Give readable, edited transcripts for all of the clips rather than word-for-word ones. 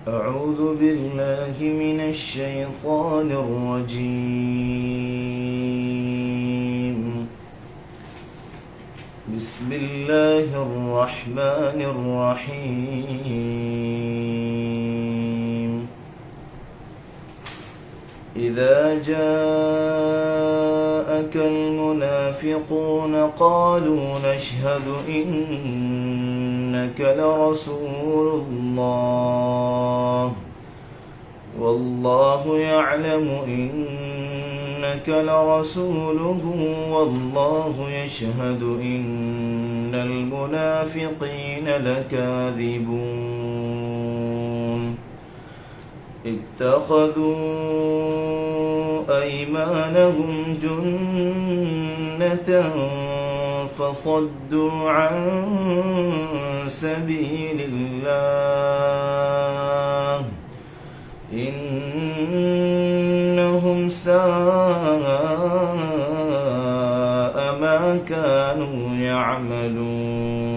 أعوذ بالله من الشيطان الرجيم. بسم الله الرحمن الرحيم. إذا جاءك المنافقون قالوا نشهد إنك لرسول الله والله يعلم إنك لرسوله والله يشهد إن المنافقين لكاذبون. اتخذوا أيمانهم جنة فصدوا عن سبيل الله إنهم ساء ما كانوا يعملون.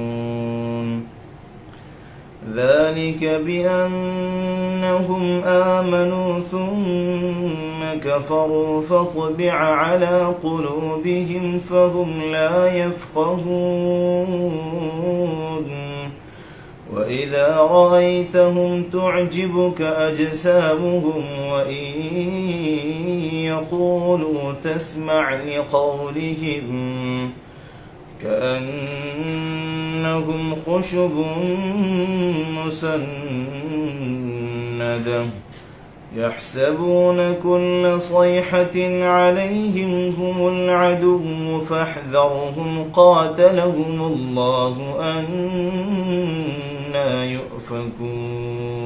ذلك بأنهم آمنوا ثم كفروا فطبع على قلوبهم فهم لا يفقهون. وإذا رأيتهم تعجبك أجسامهم وإن يقولوا تسمع لقولهم كأنهم خشب مسندة يحسبون كل صيحة عليهم هم العدو فاحذرهم قاتلهم الله أنى يؤفكون.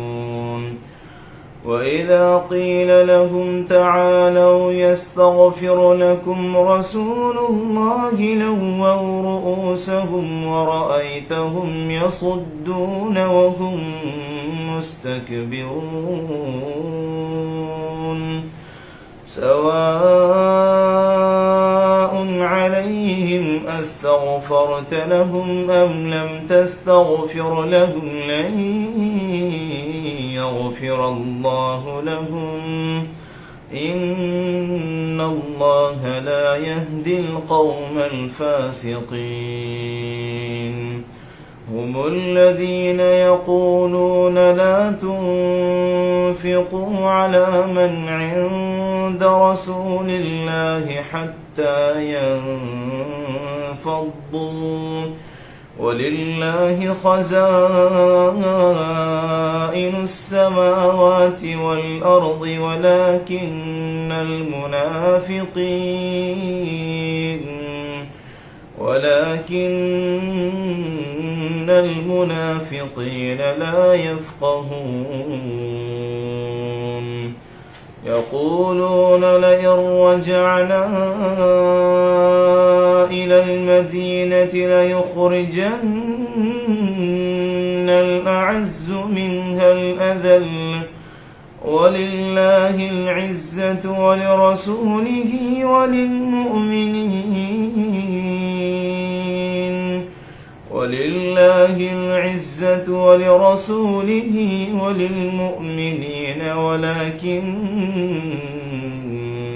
وإذا قيل لهم تعالوا يستغفر لكم رسول الله لووا رؤوسهم ورأيتهم يصدون وهم مستكبرون. سواء عليهم أستغفرت لهم أم لم تستغفر لهم لن يغفر الله لهم إن الله لا يهدي القوم الفاسقين. هم الذين يقولون لا تنفقوا على من عند رسول الله حتى ينفضوا ولله خزائن السماوات والأرض ولكن المنافقين لا يفقهون. يقولون لئن رجعنا إلى المدينة ليخرجن الأعز منها الأذل ولله العزة ولرسوله وللمؤمنين ولكن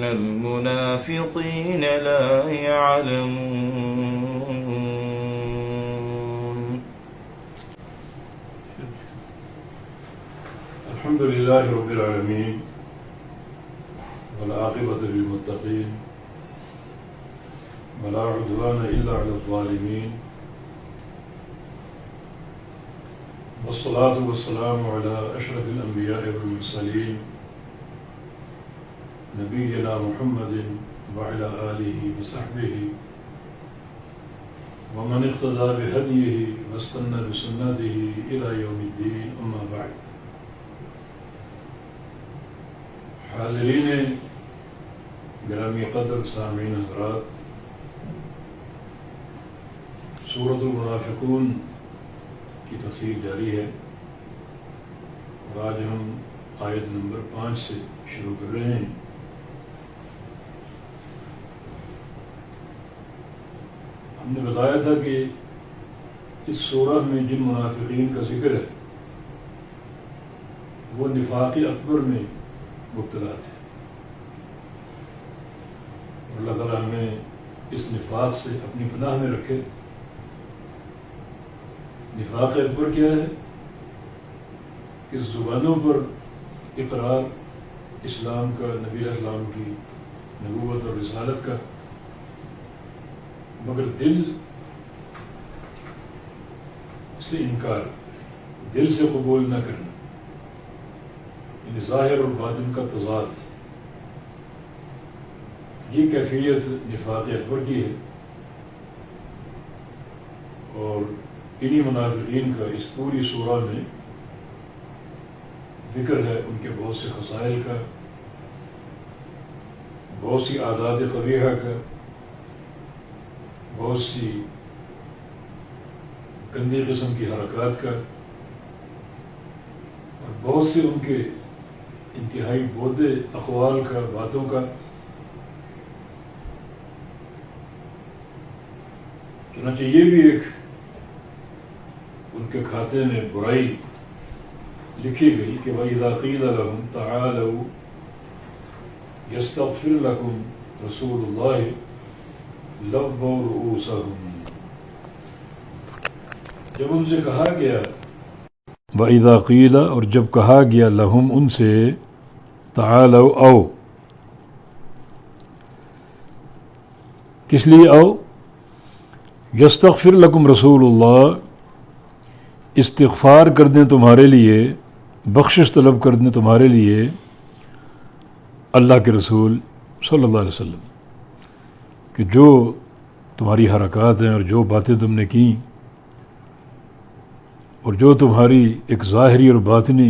المنافقين لا يعلمون. الحمد لله رب العالمين والعاقبة للمتقين ولا عدوان إلا على الظالمين والصلاة والسلام على أشرف الأنبياء والمرسلين نبينا محمد وعلى آله وصحبه ومن اقتدى بهديه واستنى بسنته إلى يوم الدين. أما بعد. حاضرین گرامی قدر سامعین حضرات، سورۃ المنافقون کی تفسیر جاری ہے اور آج ہم آیت نمبر 5 سے شروع کر رہے ہیں. ہم نے بتایا تھا کہ اس سورہ میں جن منافقین کا ذکر ہے وہ نفاق اکبر میں مبتلا تھے، اور اللہ تعالیٰ نے اس نفاق سے اپنی پناہ میں رکھے۔ نفاق اکبر کیا ہے؟ اس زبانوں پر اقرار اسلام کا، نبی علیہ السلام کی نبوت اور رسالت کا، مگر دل سے انکار، دل سے قبول نہ کرنا، یعنی ظاہر اور باطن کا تضاد، یہ کیفیت نفاق اکبر کی ہے۔ اور انہی منافقین کا اس پوری سورہ میں ذکر ہے، ان کے بہت سے خصائل کا، بہت سی عادات قبیحہ کا، بہت سی گندی قسم کی حرکات کا، اور بہت سے ان کے انتہائی بودے اقوال کا، باتوں کا۔ چنانچہ یہ بھی ایک ان کے کھاتے میں برائی لکھی گئی کہ وَإِذَا قِيلَ لَهُمْ تَعَالَوْا يَسْتَغْفِرْ لَكُمْ رَسُولُ اللَّهِ لَوَّوْا رُؤُوسَهُمْ، جب ان سے کہا گیا، وَإِذَا قِيلَ، اور جب کہا گیا، لَهُمْ، ان سے، تَعَالَوْا، آؤ، کس لیے آؤ؟ یستغفر لکم رسول اللہ، استغفار کر دیں تمہارے لیے، بخشش طلب کر دیں تمہارے لیے اللہ کے رسول صلی اللہ علیہ وسلم، کہ جو تمہاری حرکات ہیں اور جو باتیں تم نے کیں اور جو تمہاری ایک ظاہری اور باطنی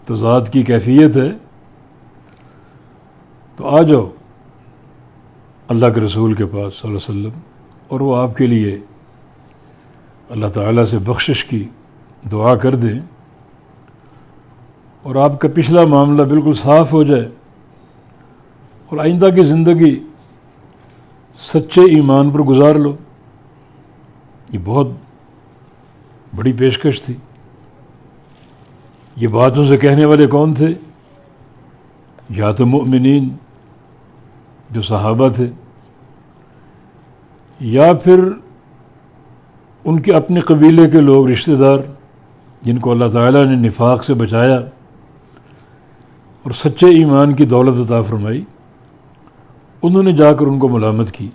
تضاد کی کیفیت ہے، تو آ جاؤ اللہ کے رسول کے پاس صلی اللہ علیہ وسلم، اور وہ آپ کے لیے اللہ تعالیٰ سے بخشش کی دعا کر دیں، اور آپ کا پچھلا معاملہ بالکل صاف ہو جائے، اور آئندہ کی زندگی سچے ایمان پر گزار لو۔ یہ بہت بڑی پیشکش تھی۔ یہ باتوں سے کہنے والے کون تھے؟ یا تو مؤمنین جو صحابہ تھے، یا پھر ان کے اپنے قبیلے کے لوگ، رشتہ دار، جن کو اللہ تعالیٰ نے نفاق سے بچایا اور سچے ایمان کی دولت عطا فرمائی، انہوں نے جا کر ان کو ملامت کی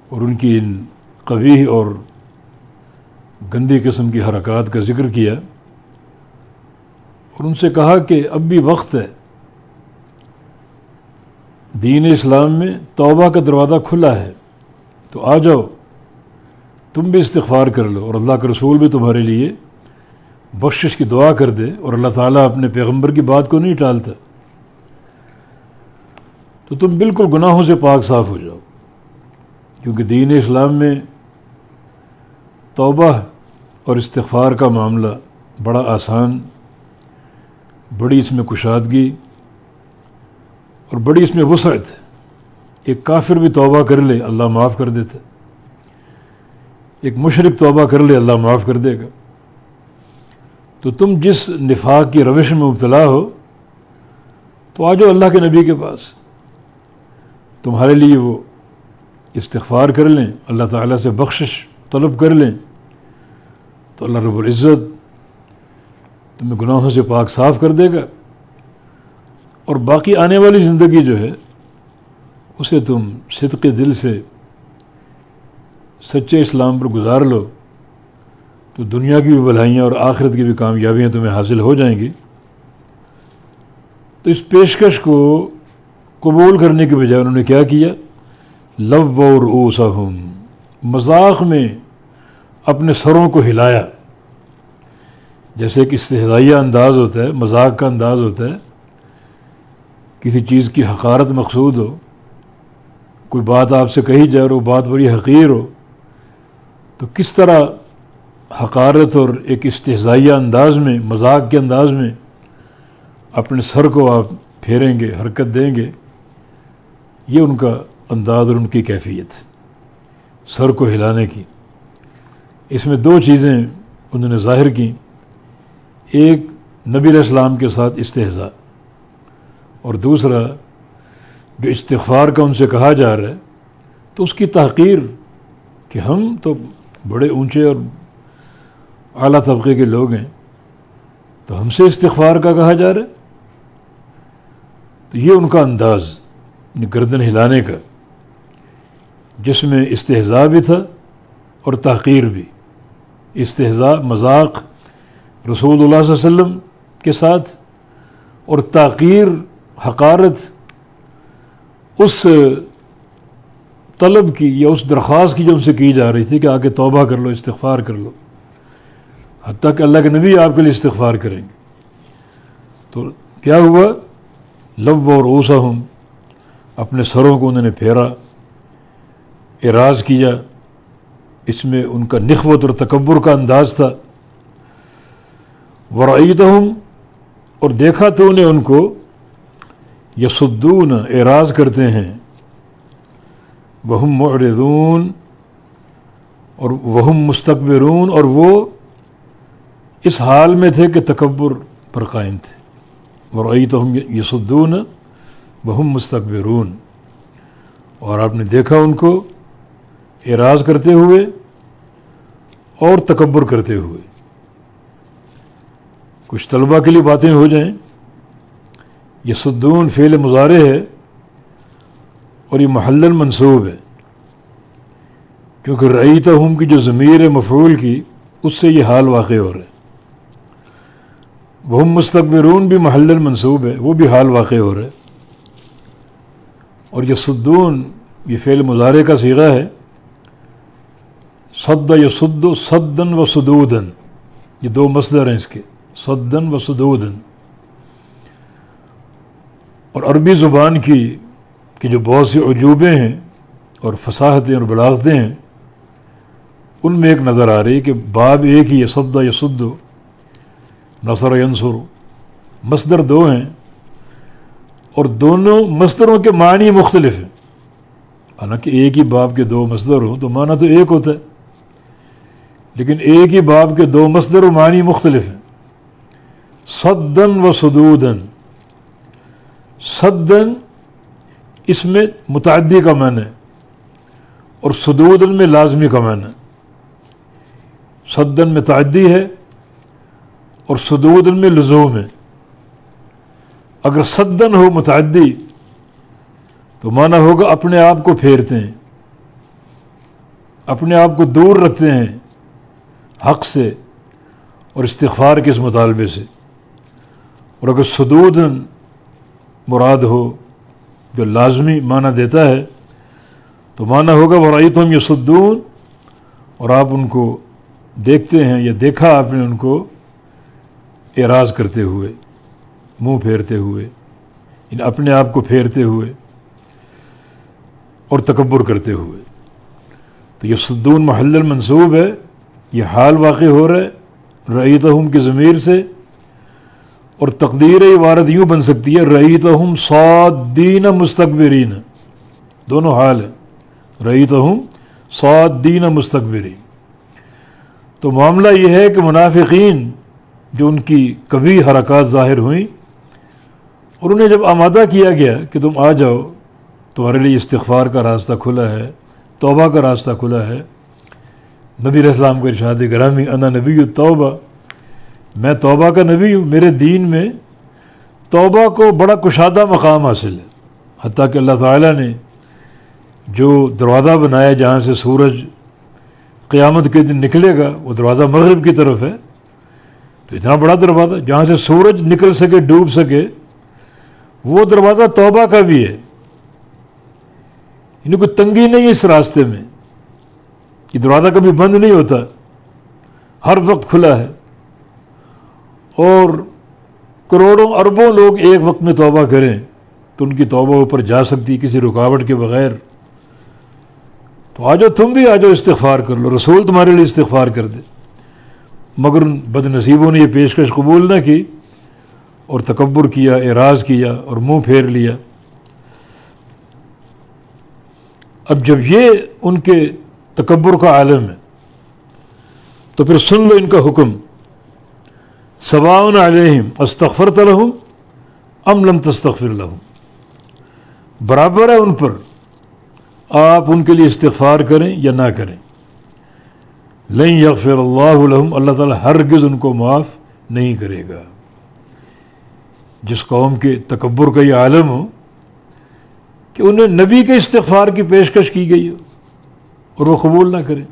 اور ان کی ان قبیح اور گندی قسم کی حرکات کا ذکر کیا، اور ان سے کہا کہ اب بھی وقت ہے، دین اسلام میں توبہ کا دروازہ کھلا ہے، تو آ جاؤ، تم بھی استغفار کر لو، اور اللہ کا رسول بھی تمہارے لیے بخشش کی دعا کر دے، اور اللہ تعالیٰ اپنے پیغمبر کی بات کو نہیں ٹالتا، تو تم بالکل گناہوں سے پاک صاف ہو جاؤ، کیونکہ دین اسلام میں توبہ اور استغفار کا معاملہ بڑا آسان، بڑی اس میں کشادگی اور بڑی اس میں وسعت ہے۔ ایک کافر بھی توبہ کر لے اللہ معاف کر دیتا، ایک مشرک توبہ کر لے اللہ معاف کر دے گا۔ تو تم جس نفاق کی روش میں مبتلا ہو، تو آ جاؤ اللہ کے نبی کے پاس، تمہارے لیے وہ استغفار کر لیں، اللہ تعالیٰ سے بخشش طلب کر لیں، تو اللہ رب العزت تمہیں گناہوں سے پاک صاف کر دے گا، اور باقی آنے والی زندگی جو ہے اسے تم صدق دل سے سچے اسلام پر گزار لو، تو دنیا کی بھی بھلائیاں اور آخرت کی بھی کامیابیاں تمہیں حاصل ہو جائیں گی۔ تو اس پیشکش کو قبول کرنے کے بجائے انہوں نے کیا کیا؟ لووا رؤوسہم، مذاق میں اپنے سروں کو ہلایا، جیسے ایک استہزائیہ انداز ہوتا ہے، مذاق کا انداز ہوتا ہے، کسی چیز کی حقارت مقصود ہو، کوئی بات آپ سے کہی جائے اور وہ بات بڑی حقیر ہو، تو کس طرح حقارت اور ایک استہزائیہ انداز میں، مذاق کے انداز میں اپنے سر کو آپ پھیریں گے، حرکت دیں گے، یہ ان کا انداز اور ان کی کیفیت، سر کو ہلانے کی۔ اس میں دو چیزیں انہوں نے ظاہر کی، ایک نبی علیہ السلام کے ساتھ استہزاء، اور دوسرا جو استغفار کا ان سے کہا جا رہا ہے تو اس کی تحقیر کہ ہم تو بڑے اونچے اور اعلیٰ طبقے کے لوگ ہیں تو ہم سے استغفار کا کہا جا رہا ہے. تو یہ ان کا انداز گردن ہلانے کا، جس میں استہزاء بھی تھا اور تحقیر بھی. استہزاء مذاق رسول اللہ صلی اللہ علیہ وسلم کے ساتھ، اور تحقیر حقارت اس طلب کی یا اس درخواست کی جو ان سے کی جا رہی تھی کہ آ کے توبہ کر لو، استغفار کر لو، حتیٰ کہ اللہ کے نبی آپ کے لیے استغفار کریں گے. تو کیا ہوا؟ لووا رؤوسہم، اپنے سروں کو انہوں نے پھیرا، اعراض کیا. اس میں ان کا نخوت اور تکبر کا انداز تھا. ورأیتہم، اور دیکھا تو انہیں ان کو یصدون، اعراض کرتے ہیں، وہم معرضون، اور وہم مستکبرون، اور وہ اس حال میں تھے کہ تکبر پر قائم تھے. ورأیتہم یصدون وہم مستکبرون، اور آپ نے دیکھا ان کو اعراض کرتے ہوئے اور تکبر کرتے ہوئے. کچھ طلباء کے لیے باتیں ہو جائیں. یصدون فعل مضارع ہے اور یہ محلل منصوب ہے، کیونکہ رأیتہم کی جو ضمیر مفعول کی اس سے یہ حال واقع ہو رہا ہے. وہم مستکبرون بھی محلل منصوب ہے، وہ بھی حال واقع ہو رہا ہے. اور یصدون یہ فعل مضارع کا صیغہ ہے. صد یصد صدن و صدودن، یہ دو مصدر ہیں اس کے، صدن و صدودن. اور عربی زبان کی کہ جو بہت سی عجوبے ہیں اور فصاحتیں اور بلاغتیں ہیں، ان میں ایک نظر آ رہی کہ باب ایک ہی ہے، صد یصد، نصر ینصر، مصدر دو ہیں اور دونوں مصدروں کے معنی مختلف ہیں. حالانکہ ایک ہی باب کے دو مصدر ہوں تو معنی تو ایک ہوتا ہے، لیکن ایک ہی باب کے دو مصدر و معنی مختلف ہیں. صدن و صدودن، صدن اس میں متعدی کا معنی ہے اور صدودن میں لازمی کا معنی ہے. صدن میں تعدی ہے اور صدودن میں لزوم ہے. اگر صدن ہو متعدی تو معنی ہوگا اپنے آپ کو پھیرتے ہیں، اپنے آپ کو دور رکھتے ہیں حق سے اور استغفار کے اس مطالبے سے. اور اگر صدودن مراد ہو جو لازمی معنی دیتا ہے تو معنی ہوگا ورأیتہم یصدون، اور آپ ان کو دیکھتے ہیں یا دیکھا آپ نے ان کو اعراض کرتے ہوئے، منہ پھیرتے ہوئے، یعنی اپنے آپ کو پھیرتے ہوئے اور تکبر کرتے ہوئے. تو یصدون محل منصوب ہے، یہ حال واقع ہو رہا ہے رأیتہم کی ضمیر سے. اور تقدیر عبارت یوں بن سکتی ہے رأیتہم صادین مستکبرین، دونوں حال ہیں، رأیتہم صادین مستکبرین. تو معاملہ یہ ہے کہ منافقین جو ان کی کبھی حرکات ظاہر ہوئیں اور انہیں جب آمادہ کیا گیا کہ تم آ جاؤ، تمہارے لیے استغفار کا راستہ کھلا ہے، توبہ کا راستہ کھلا ہے. نبی علیہ السلام کا ارشاد گرامی انا نبی التوبہ، میں توبہ کا نبی ہوں، میرے دین میں توبہ کو بڑا کشادہ مقام حاصل ہے. حتیٰ کہ اللہ تعالیٰ نے جو دروازہ بنایا جہاں سے سورج قیامت کے دن نکلے گا، وہ دروازہ مغرب کی طرف ہے. تو اتنا بڑا دروازہ جہاں سے سورج نکل سکے، ڈوب سکے، وہ دروازہ توبہ کا بھی ہے. یعنی کوئی تنگی نہیں ہے اس راستے میں، یہ دروازہ کبھی بند نہیں ہوتا، ہر وقت کھلا ہے. اور کروڑوں اربوں لوگ ایک وقت میں توبہ کریں تو ان کی توبہ اوپر جا سکتی کسی رکاوٹ کے بغیر. تو آ جاؤ، تم بھی آ جاؤ، استغفار کر لو، رسول تمہارے لیے استغفار کر دے. مگر ان بد نصیبوں نے یہ پیشکش قبول نہ کی اور تکبر کیا، اعراض کیا اور منہ پھیر لیا. اب جب یہ ان کے تکبر کا عالم ہے تو پھر سن لو ان کا حکم. سواء علیہم استغفرت لہم ام لم تستغفر لہم، برابر ہے ان پر آپ ان کے لیے استغفار کریں یا نہ کریں. لن یغفر اللہ لہم، اللہ تعالیٰ ہرگز ان کو معاف نہیں کرے گا. جس قوم کے تکبر کا یہ عالم ہو کہ انہیں نبی کے استغفار کی پیشکش کی گئی ہو اور وہ قبول نہ کریں،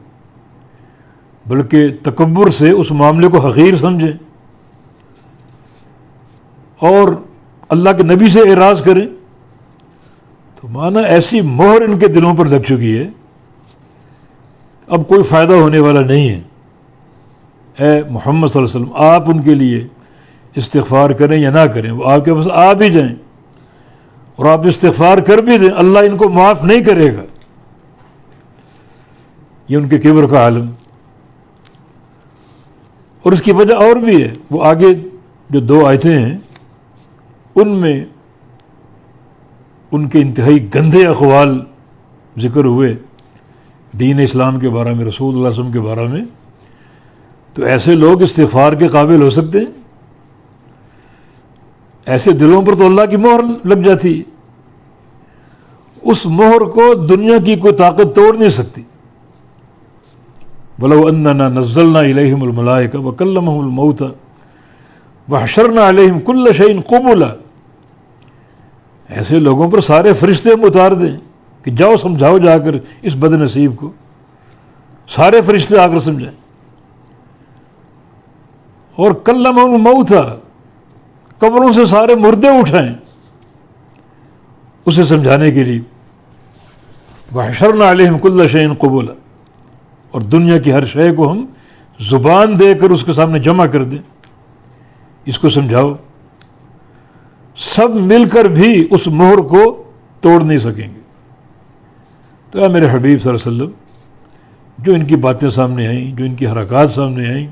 بلکہ تکبر سے اس معاملے کو حقیر سمجھیں اور اللہ کے نبی سے اعراض کریں، تو مانا ایسی مہر ان کے دلوں پر لگ چکی ہے اب کوئی فائدہ ہونے والا نہیں ہے. اے محمد صلی اللہ علیہ وسلم آپ ان کے لیے استغفار کریں یا نہ کریں، وہ آپ کے پاس آ بھی جائیں اور آپ استغفار کر بھی دیں، اللہ ان کو معاف نہیں کرے گا. یہ ان کے کبر کا عالم. اور اس کی وجہ اور بھی ہے، وہ آگے جو 2 آیتیں ہیں ان میں ان کے انتہائی گندے اقوال ذکر ہوئے دین اسلام کے بارے میں، رسول اللہ صلی اللہ علیہ وسلم کے بارے میں. تو ایسے لوگ استغفار کے قابل ہو سکتے ہیں؟ ایسے دلوں پر تو اللہ کی مہر لگ جاتی ہے، اس مہر کو دنیا کی کوئی طاقت توڑ نہیں سکتی. وَلَوْ أَنَّنَا نَزَّلْنَا إِلَيْهِمُ الْمَلَائِكَةَ وَكَلَّمَهُمُ الْمَوْتَى وَحَشَرْنَا عَلَيْهِمْ كُلَّ شَيْءٍ قُبُلًا، ایسے لوگوں پر سارے فرشتے ہم اتار دیں کہ جاؤ سمجھاؤ جا کر اس بد نصیب کو، سارے فرشتے آ کر سمجھائیں. اور کلمہم الموتى، قبروں سے سارے مردے اٹھائیں اسے سمجھانے کے لیے. وحشرنا علیہم کل شیء قبولا، اور دنیا کی ہر شے کو ہم زبان دے کر اس کے سامنے جمع کر دیں، اس کو سمجھاؤ. سب مل کر بھی اس مہر کو توڑ نہیں سکیں گے. تو اے میرے حبیب صلی اللہ علیہ وسلم، جو ان کی باتیں سامنے آئیں، جو ان کی حرکات سامنے آئیں،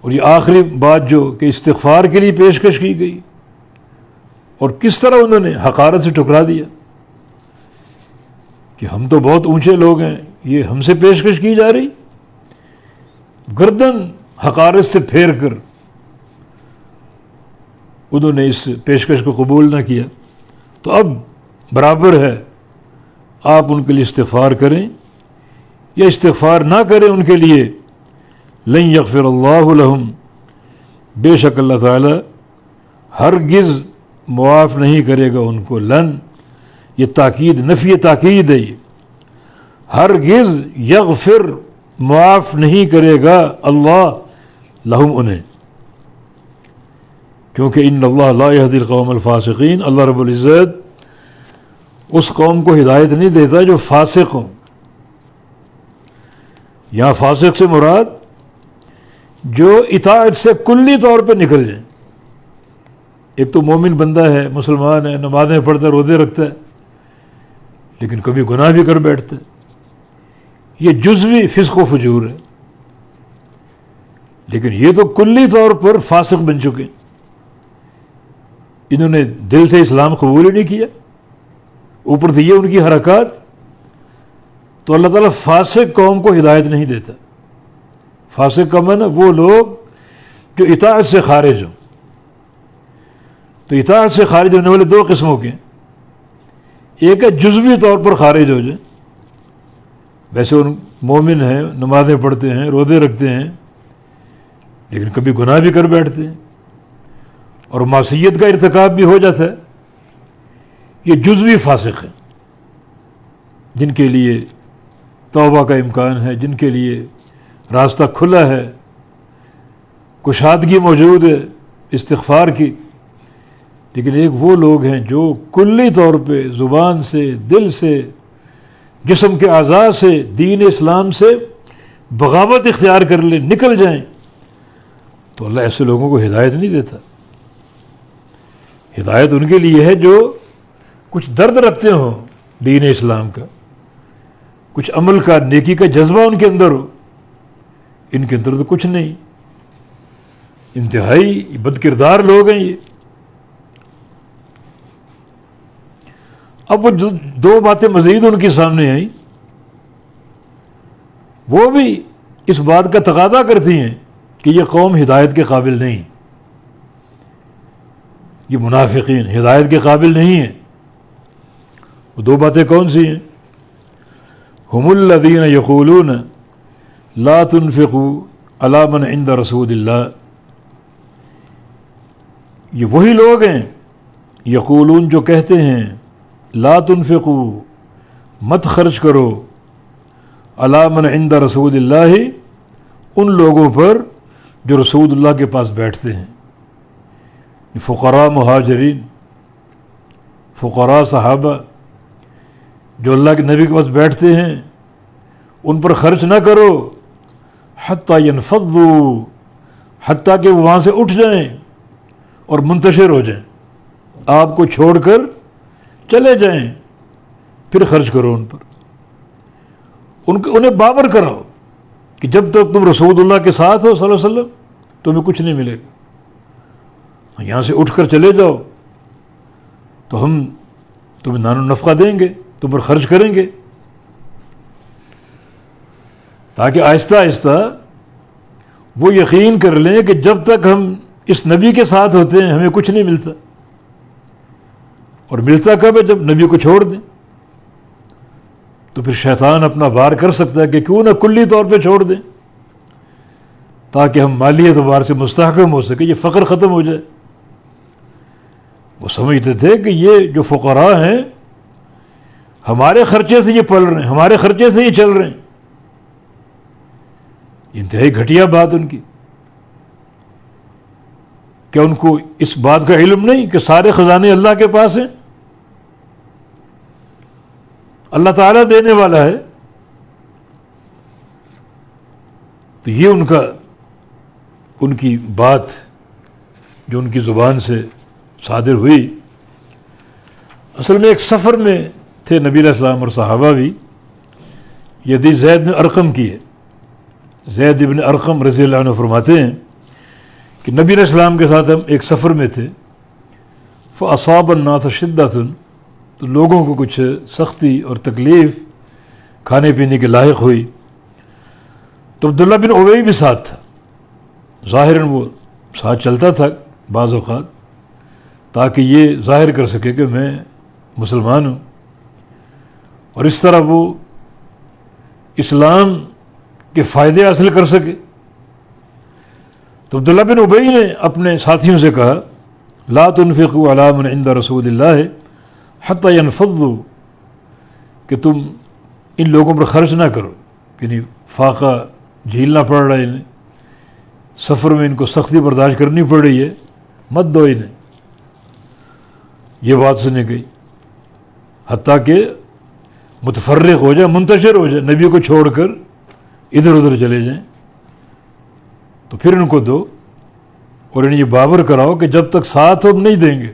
اور یہ آخری بات جو کہ استغفار کے لیے پیشکش کی گئی، اور کس طرح انہوں نے حقارت سے ٹکرا دیا کہ ہم تو بہت اونچے لوگ ہیں، یہ ہم سے پیشکش کی جا رہی. گردن حقارت سے پھیر کر انہوں نے اس پیشکش کو قبول نہ کیا. تو اب برابر ہے آپ ان کے لیے استغفار کریں یا استغفار نہ کریں ان کے لیے. لن یغفر اللہ لہم، بے شک اللہ تعالی ہرگز معاف نہیں کرے گا ان کو. لن یہ تاکید، نفی تاکید ہے، یہ ہرگز یغفر معاف نہیں کرے گا اللہ لہم انہیں، کیونکہ ان اللہ لا یہدی القوم الفاسقین، اللہ رب العزت اس قوم کو ہدایت نہیں دیتا جو فاسق ہوں. یہاں فاسق سے مراد جو اطاعت سے کلی طور پہ نکل جائیں. ایک تو مومن بندہ ہے، مسلمان ہے، نمازیں پڑھتا ہے، روزے رکھتا ہے، لیکن کبھی گناہ بھی کر بیٹھتا ہے، یہ جزوی فسق و فجور ہے. لیکن یہ تو کلی طور پر فاسق بن چکے ہیں، انہوں نے دل سے اسلام قبول ہی نہیں کیا، اوپر سے یہ ان کی حرکات. تو اللہ تعالیٰ فاسق قوم کو ہدایت نہیں دیتا. فاسق کا معنی وہ لوگ جو اطاعت سے خارج ہوں. تو اطاعت سے خارج ہونے والے 2 قسموں کے ہیں. ایک ہے جزوی طور پر خارج ہو جائیں، ویسے ان مومن ہیں، نمازیں پڑھتے ہیں، روزے رکھتے ہیں، لیکن کبھی گناہ بھی کر بیٹھتے ہیں اور معصیت کا ارتکاب بھی ہو جاتا ہے. یہ جزوی فاسق ہیں جن کے لیے توبہ کا امکان ہے، جن کے لیے راستہ کھلا ہے، کشادگی موجود ہے استغفار کی. لیکن ایک وہ لوگ ہیں جو کلی طور پہ زبان سے، دل سے، جسم کے اعضاء سے دین اسلام سے بغاوت اختیار کر لیں، نکل جائیں. تو اللہ ایسے لوگوں کو ہدایت نہیں دیتا. ہدایت ان کے لیے ہے جو کچھ درد رکھتے ہوں دین اسلام کا، کچھ عمل کا، نیکی کا جذبہ ان کے اندر ہو. ان کے اندر تو کچھ نہیں، انتہائی بد کردار لوگ ہیں یہ. اب وہ 2 باتیں مزید ان کے سامنے آئیں، وہ بھی اس بات کا تقاضا کرتی ہیں کہ یہ قوم ہدایت کے قابل نہیں، یہ منافقین ہدایت کے قابل نہیں ہیں۔ وہ دو باتیں کون سی ہیں؟ ہم الذین یقولون لا تنفقوا علی من عند رسول اللہ، یہ وہی لوگ ہیں یقولون جو کہتے ہیں لا تنفقوا مت خرچ کرو علی من عند رسول اللہ ان لوگوں پر جو رسول اللہ کے پاس بیٹھتے ہیں، فقراء مہاجرین، فقراء صحابہ جو اللہ کے نبی کے پاس بیٹھتے ہیں ان پر خرچ نہ کرو، حتیٰ ینفضوا، حتیٰ کہ وہ وہاں سے اٹھ جائیں اور منتشر ہو جائیں، آپ کو چھوڑ کر چلے جائیں، پھر خرچ کرو ان پر۔ انہیں باور کراؤ کہ جب تک تم رسول اللہ کے ساتھ ہو صلی اللہ علیہ وسلم تمہیں کچھ نہیں ملے گا، یہاں سے اٹھ کر چلے جاؤ تو ہم تمہیں نان و نفقہ دیں گے، تم پر خرچ کریں گے، تاکہ آہستہ آہستہ وہ یقین کر لیں کہ جب تک ہم اس نبی کے ساتھ ہوتے ہیں ہمیں کچھ نہیں ملتا، اور ملتا کب ہے؟ جب نبی کو چھوڑ دیں۔ تو پھر شیطان اپنا وار کر سکتا ہے کہ کیوں نہ کلی طور پہ چھوڑ دیں تاکہ ہم مالی اعتبار سے مستحکم ہو سکے، یہ فقر ختم ہو جائے۔ وہ سمجھتے تھے کہ یہ جو فقراء ہیں ہمارے خرچے سے یہ پل رہے ہیں، ہمارے خرچے سے یہ چل رہے ہیں۔ انتہائی گھٹیا بات ان کی۔ کیا ان کو اس بات کا علم نہیں کہ سارے خزانے اللہ کے پاس ہیں؟ اللہ تعالیٰ دینے والا ہے۔ تو یہ ان کی بات جو ان کی زبان سے صادر ہوئی، اصل میں ایک سفر میں تھے نبی علیہ السلام اور صحابہ بھی۔ یہ حدیث زید بن ارقم کی ہے۔ زید بن ارقم رضی اللہ عنہ فرماتے ہیں کہ نبی علیہ السلام کے ساتھ ہم ایک سفر میں تھے، فَأَصَابَ النَّاسَ شِدَّةٌ، تو لوگوں کو کچھ سختی اور تکلیف کھانے پینے کے لاحق ہوئی، تو عبداللہ بن ابی بھی ساتھ تھا۔ ظاہراً وہ ساتھ چلتا تھا بعض اوقات تاکہ یہ ظاہر کر سکے کہ میں مسلمان ہوں، اور اس طرح وہ اسلام کے فائدے حاصل کر سکے۔ تو عبداللہ بن ابی نے اپنے ساتھیوں سے کہا لا تنفقوا علی من عند رسول اللہ حتی ینفضوا، کہ تم ان لوگوں پر خرچ نہ کرو، یعنی فاقہ جھیلنا پڑ رہا ہے انہیں، سفر میں ان کو سختی برداشت کرنی پڑ رہی ہے، مت دو انہیں۔ یہ بات سنیں گئی حتیٰ کہ متفرق ہو جائے، منتشر ہو جائے، نبی کو چھوڑ کر ادھر ادھر چلے جائیں، تو پھر ان کو دو، اور انہیں یہ باور کراؤ کہ جب تک ساتھ ہو نہیں دیں گے،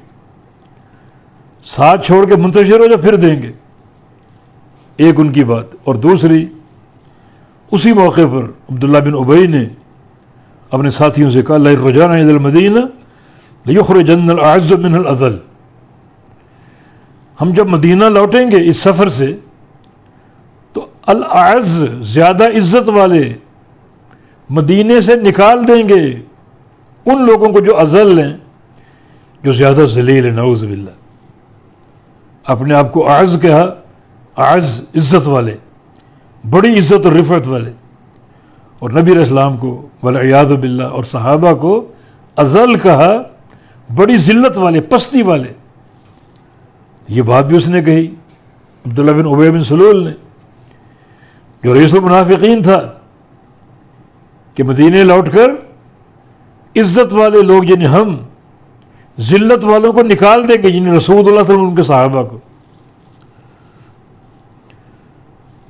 ساتھ چھوڑ کے منتشر ہو جائے پھر دیں گے۔ ایک ان کی بات، اور دوسری اسی موقع پر عبداللہ بن ابی نے اپنے ساتھیوں سے کہا لئن رجعنا الی المدینہ لیخرجن الاعز منها الاذل، ہم جب مدینہ لوٹیں گے اس سفر سے تو الاعز زیادہ عزت والے مدینے سے نکال دیں گے ان لوگوں کو جو اذل ہیں، جو زیادہ ذلیل ہیں، نعوذ باللہ۔ اپنے آپ کو اعز کہا، اعز عزت والے، بڑی عزت اور رفعت والے، اور نبی علیہ السلام کو والعیاذ باللہ اور صحابہ کو اذل کہا، بڑی ذلت والے، پستی والے۔ یہ بات بھی اس نے کہی عبداللہ بن ابی بن سلول نے، جو رئیس المنافقین تھا، کہ مدینے لوٹ کر عزت والے لوگ یعنی ہم ذلت والوں کو نکال دیں گے، یعنی رسول اللہ صلی اللہ علیہ وسلم ان کے صحابہ کو۔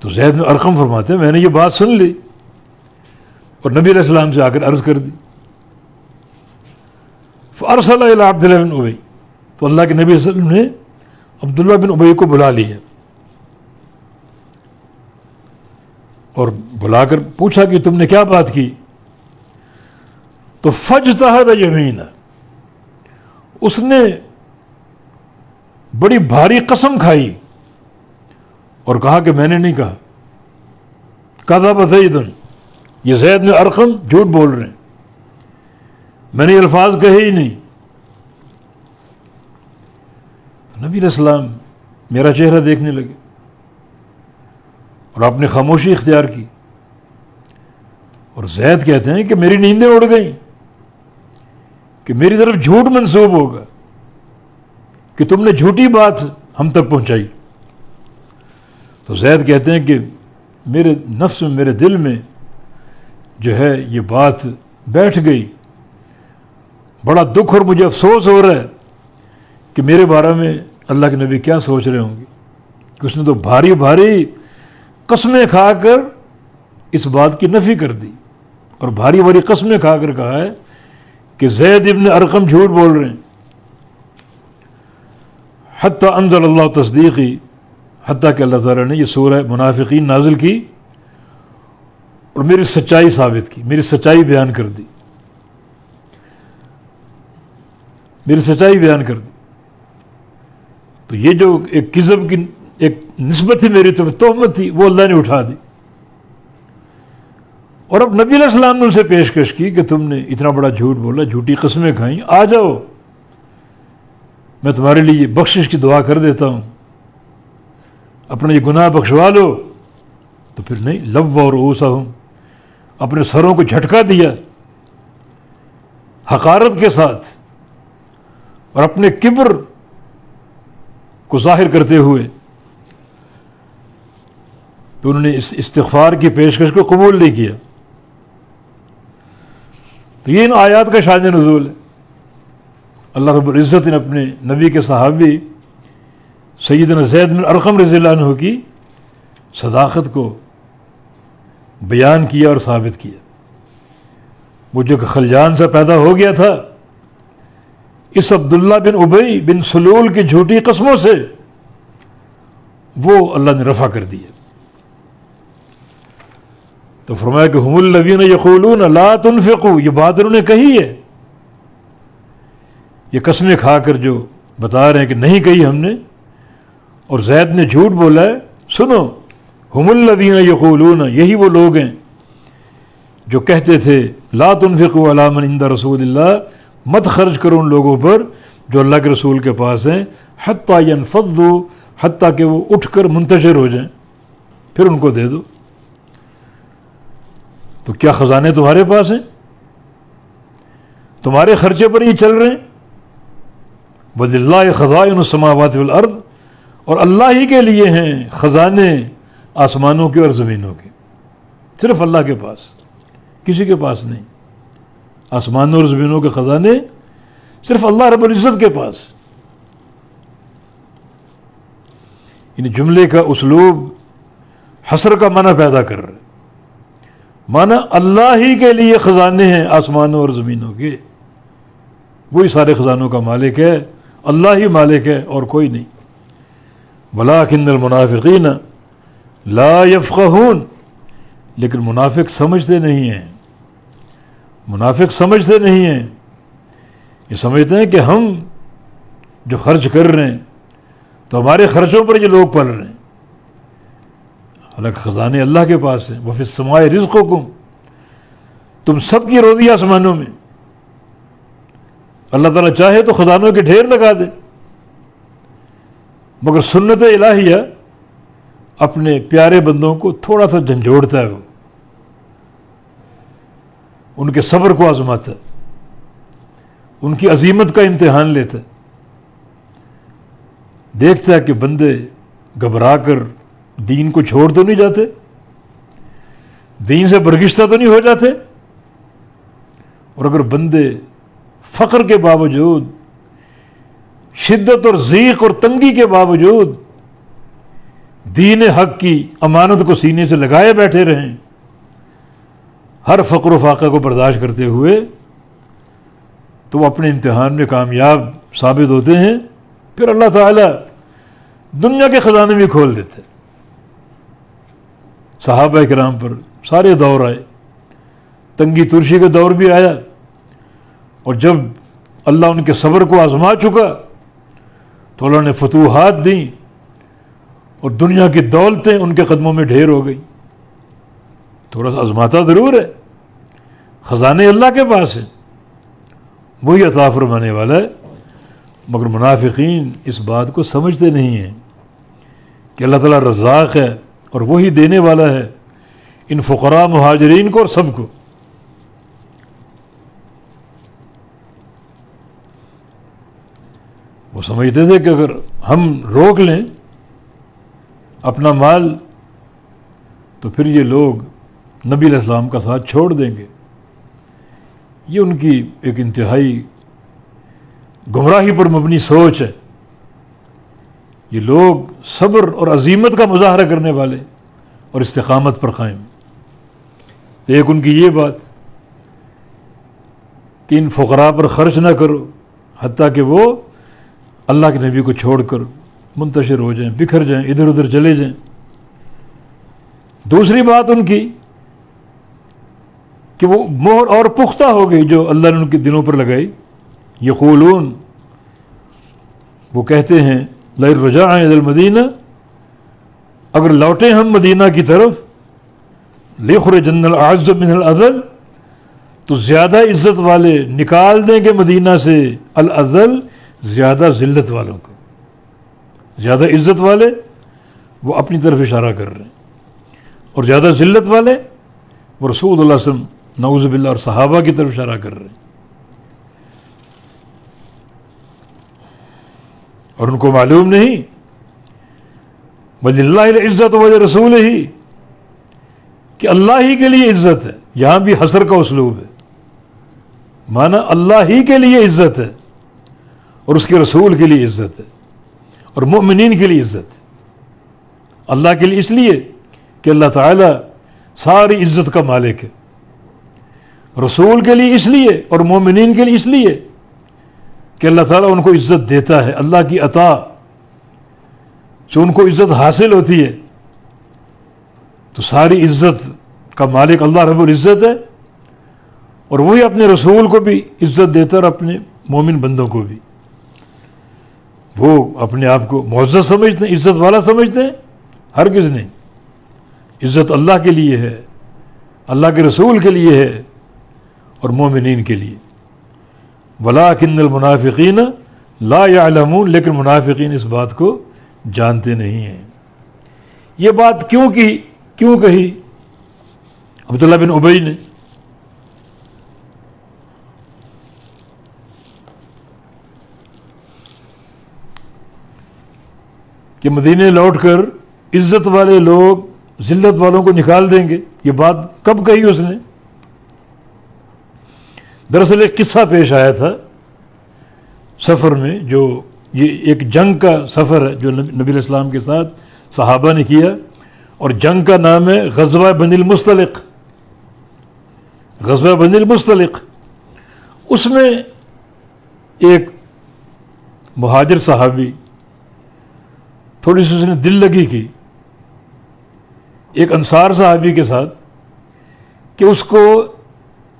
تو زید بن ارقم فرماتے ہیں میں نے یہ بات سن لی اور نبی علیہ السلام سے آ کر عرض کر دی، فارسل الی عبداللہ بن ابی، تو اللہ کے نبی صلی اللہ علیہ وسلم نے عبداللہ بن ابی کو بلا لیا اور بلا کر پوچھا کہ تم نے کیا بات کی؟ تو فاجتہد یمینا، اس نے بڑی بھاری قسم کھائی اور کہا کہ میں نے نہیں کہا، کذب زید، یہ زید بن ارقم جھوٹ بول رہے ہیں، میں نے الفاظ کہے ہی نہیں. تو نبی علیہ السلام میرا چہرہ دیکھنے لگے اور آپ نے خاموشی اختیار کی. اور زید کہتے ہیں کہ میری نیندیں اڑ گئیں کہ میری طرف جھوٹ منسوب ہوگا کہ تم نے جھوٹی بات ہم تک پہنچائی. تو زید کہتے ہیں کہ میرے نفس میں، میرے دل میں جو ہے یہ بات بیٹھ گئی. بڑا دکھ اور مجھے افسوس ہو رہا ہے کہ میرے بارے میں اللہ کے نبی کیا سوچ رہے ہوں گے کہ اس نے تو بھاری بھاری قسمیں کھا کر اس بات کی نفی کر دی، اور بھاری بھاری قسمیں کھا کر کہا ہے کہ زید ابن ارقم جھوٹ بول رہے ہیں. حتیٰ انزل اللہ تصدیقی، حتیٰ کہ اللہ تعالیٰ نے یہ سورہ منافقین نازل کی اور میری سچائی ثابت کی، میری سچائی بیان کر دی، میری سچائی بیان کر دی. تو یہ جو ایک کذب کی ایک نسبت تھی میری طرف، تہمت تھی، وہ اللہ نے اٹھا دی. اور اب نبی علیہ السلام نے اسے پیشکش کی کہ تم نے اتنا بڑا جھوٹ بولا، جھوٹی قسمیں کھائیں، آ جاؤ میں تمہارے لیے بخشش کی دعا کر دیتا ہوں، اپنا یہ گناہ بخشوا لو. تو پھر نہیں، لووا رؤوسہم، اپنے سروں کو جھٹکا دیا حقارت کے ساتھ اور اپنے کبر کو ظاہر کرتے ہوئے. تو انہوں نے اس استغفار کی پیشکش کو قبول نہیں کیا. تو یہ ان آیات کا شان نزول ہے. اللہ رب العزت نے اپنے نبی کے صحابی سیدنا زید بن ارقم رضی اللہ عنہ کی صداقت کو بیان کیا اور ثابت کیا. وہ جو کہ خلجان سے پیدا ہو گیا تھا، اس عبداللہ بن ابی بن سلول کی جھوٹی قسموں سے وہ اللہ نے رفع کر دیا. تو فرمایا کہ ہم الذین یقولون لا تنفقوا، یہ بات انہوں نے کہی ہے، یہ قسمیں کھا کر جو بتا رہے ہیں کہ نہیں کہی ہم نے، اور زید نے جھوٹ بولا ہے. سنو، ہم الذین یقولون، یہی وہ لوگ ہیں جو کہتے تھے لا تنفقوا علی من عند رسول اللہ، مت خرچ کرو ان لوگوں پر جو اللہ کے رسول کے پاس ہیں، حتیٰ ینفضوا، حتیٰ کہ وہ اٹھ کر منتشر ہو جائیں، پھر ان کو دے دو. تو کیا خزانے تمہارے پاس ہیں؟ تمہارے خرچے پر یہ چل رہے ہیں؟ وَلِلَّهِ خَزَائِنُ السَّمَاوَاتِ وَالْأَرْضِ، اور اللہ ہی کے لیے ہیں خزانے آسمانوں کے اور زمینوں کے، صرف اللہ کے پاس، کسی کے پاس نہیں. آسمانوں اور زمینوں کے خزانے صرف اللہ رب العزت کے پاس. ان جملے کا اسلوب حصر کا معنی پیدا کر رہے، معنی اللہ ہی کے لیے خزانے ہیں آسمانوں اور زمینوں کے، وہی سارے خزانوں کا مالک ہے، اللہ ہی مالک ہے اور کوئی نہیں. وَلَٰكِنَّ الْمُنَافِقِينَ لَا يَفْقَهُونَ، لیکن منافق سمجھتے نہیں ہیں، منافق سمجھتے نہیں ہیں. یہ سمجھتے ہیں کہ ہم جو خرچ کر رہے ہیں تو ہمارے خرچوں پر یہ لوگ پل رہے ہیں، حالانکہ خزانے اللہ کے پاس ہیں. وَفِي السَّمَاءِ رِزْقُكُمْ، تم سب کی روزی آسمانوں میں. اللہ تعالیٰ چاہے تو خزانوں کے ڈھیر لگا دے، مگر سنت الہیہ اپنے پیارے بندوں کو تھوڑا سا جھنجھوڑتا ہے، وہ ان کے صبر کو آزماتا ہے، ان کی عظیمت کا امتحان لیتا ہے. دیکھتا ہے کہ بندے گھبرا کر دین کو چھوڑ تو نہیں جاتے، دین سے برگشتہ تو نہیں ہو جاتے، اور اگر بندے فقر کے باوجود، شدت اور ضیق اور تنگی کے باوجود دین حق کی امانت کو سینے سے لگائے بیٹھے رہیں، ہر فقر و فاقہ کو برداشت کرتے ہوئے، تو وہ اپنے امتحان میں کامیاب ثابت ہوتے ہیں. پھر اللہ تعالیٰ دنیا کے خزانے بھی کھول دیتے. صحابہ کرام پر سارے دور آئے، تنگی ترشی کا دور بھی آیا، اور جب اللہ ان کے صبر کو آزما چکا تو اللہ نے فتوحات دیں اور دنیا کی دولتیں ان کے قدموں میں ڈھیر ہو گئی. تھوڑا سا آزماتا ضرور ہے، خزانے اللہ کے پاس ہیں وہی عطا فرمانے والا ہے، مگر منافقین اس بات کو سمجھتے نہیں ہیں کہ اللہ تعالیٰ رزاق ہے اور وہی دینے والا ہے ان فقراء مہاجرین کو اور سب کو۔ وہ سمجھتے تھے کہ اگر ہم روک لیں اپنا مال تو پھر یہ لوگ نبی علیہ السلام کا ساتھ چھوڑ دیں گے۔ یہ ان کی ایک انتہائی گمراہی پر مبنی سوچ ہے۔ یہ لوگ صبر اور عزیمت کا مظاہرہ کرنے والے اور استقامت پر قائم۔ ایک ان کی یہ بات کہ ان فقراء پر خرچ نہ کرو حتیٰ کہ وہ اللہ کے نبی کو چھوڑ کر منتشر ہو جائیں، بکھر جائیں، ادھر ادھر چلے جائیں۔ دوسری بات ان کی کہ وہ مہر اور پختہ ہو گئی جو اللہ نے ان کے دلوں پر لگائی۔ یقولون، وہ کہتے ہیں لئن رجعنا الی المدینہ، اگر لوٹیں ہم مدینہ کی طرف، لیخرجن الاعز من الاذل، تو زیادہ عزت والے نکال دیں گے مدینہ سے الاذل، زیادہ ذلت والوں کو۔ زیادہ عزت والے وہ اپنی طرف اشارہ کر رہے ہیں، اور زیادہ ذلت والے وہ رسول اللہ صلی اللہ علیہ وسلم نعوذ باللہ اور صحابہ کی طرف اشارہ کر رہے ہیں۔ اور ان کو معلوم نہیں وَلِلَّهِ الْعِزَّةُ وَلِرَسُولِهِ کہ اللہ ہی کے لیے عزت ہے۔ یہاں بھی حصر کا اسلوب ہے، معنی اللہ ہی کے لیے عزت ہے اور اس کے رسول کے لیے عزت ہے اور مؤمنین کے لیے عزت ہے۔ اللہ کے لیے اس لیے کہ اللہ تعالیٰ ساری عزت کا مالک ہے، رسول کے لیے اس لیے اور مومنین کے لیے اس لیے کہ اللہ تعالیٰ ان کو عزت دیتا ہے۔ اللہ کی عطا جو ان کو عزت حاصل ہوتی ہے، تو ساری عزت کا مالک اللہ رب العزت ہے، اور وہی اپنے رسول کو بھی عزت دیتا ہے اور اپنے مومن بندوں کو بھی۔ وہ اپنے آپ کو معزز سمجھتے ہیں، عزت والا سمجھتے ہیں؟ ہرگز نہیں۔ عزت اللہ کے لیے ہے، اللہ کے رسول کے لیے ہے اور مومنین کے لیے۔ وَلَٰكِنَّ الْمُنَافِقِينَ لَا يَعْلَمُونَ، لیکن منافقین اس بات کو جانتے نہیں ہیں۔ یہ بات کیوں کہی عبداللہ بن ابی نے؟ کہ مدینے لوٹ کر عزت والے لوگ ذلت والوں کو نکال دیں گے۔ یہ بات کب کہی اس نے؟ دراصل ایک قصہ پیش آیا تھا سفر میں، جو یہ ایک جنگ کا سفر ہے جو نبی علیہ السلام کے ساتھ صحابہ نے کیا، اور جنگ کا نام ہے غزوہ بنی المصطلق۔ غزوہ بنی المصطلق، اس میں ایک مہاجر صحابی تھوڑی سی اس نے دل لگی کی ایک انصار صحابی کے ساتھ کہ اس کو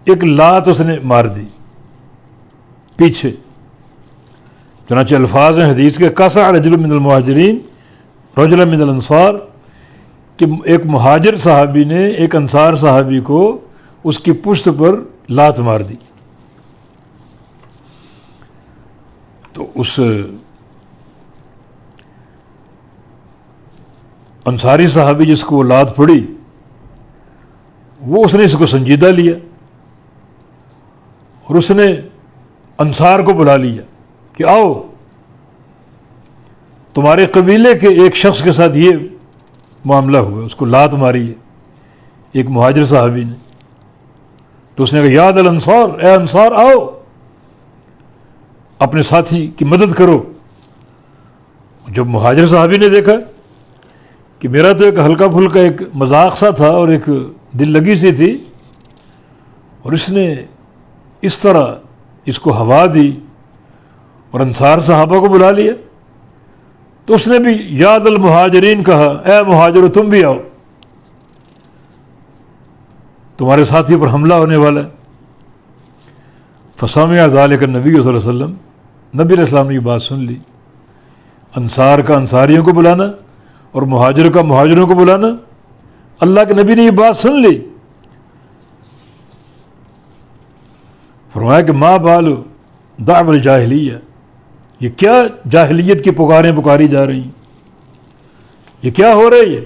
ایک لات اس نے مار دی پیچھے۔ چنانچہ الفاظ ہیں حدیث کے قصع رجل من المہاجرین رجل من الانصار، کہ ایک مہاجر صحابی نے ایک انصار صحابی کو اس کی پشت پر لات مار دی۔ تو اس انصاری صحابی جس کو لات پڑی، وہ اس نے اس کو سنجیدہ لیا اور اس نے انصار کو بلا لیا کہ آؤ، تمہارے قبیلے کے ایک شخص کے ساتھ یہ معاملہ ہوا، اس کو لات ماری ہے ایک مہاجر صحابی نے۔ تو اس نے کہا یاد الانصار، اے انصار آؤ، اپنے ساتھی کی مدد کرو۔ جب مہاجر صحابی نے دیکھا کہ میرا تو ایک ہلکا پھلکا ایک مذاق سا تھا اور ایک دل لگی سی تھی، اور اس نے اس طرح اس کو ہوا دی اور انصار صحابہ کو بلا لیا، تو اس نے بھی یاد المہاجرین کہا، اے مہاجرو تم بھی آؤ، تمہارے ساتھی پر حملہ ہونے والا ہے۔ فسمع ذلک النبی صلی اللہ علیہ وسلم، نبی علیہ السلام نے یہ بات سن لی۔ انصار کا انصاریوں کو بلانا اور مہاجر کا مہاجروں کو بلانا، اللہ کے نبی نے یہ بات سن لی۔ فرمایا کہ ما بالو دعو الجاہلیہ، یہ کیا جاہلیت کی پکاریں پکاری جا رہی ہیں، یہ کیا ہو رہا ہے؟ یہ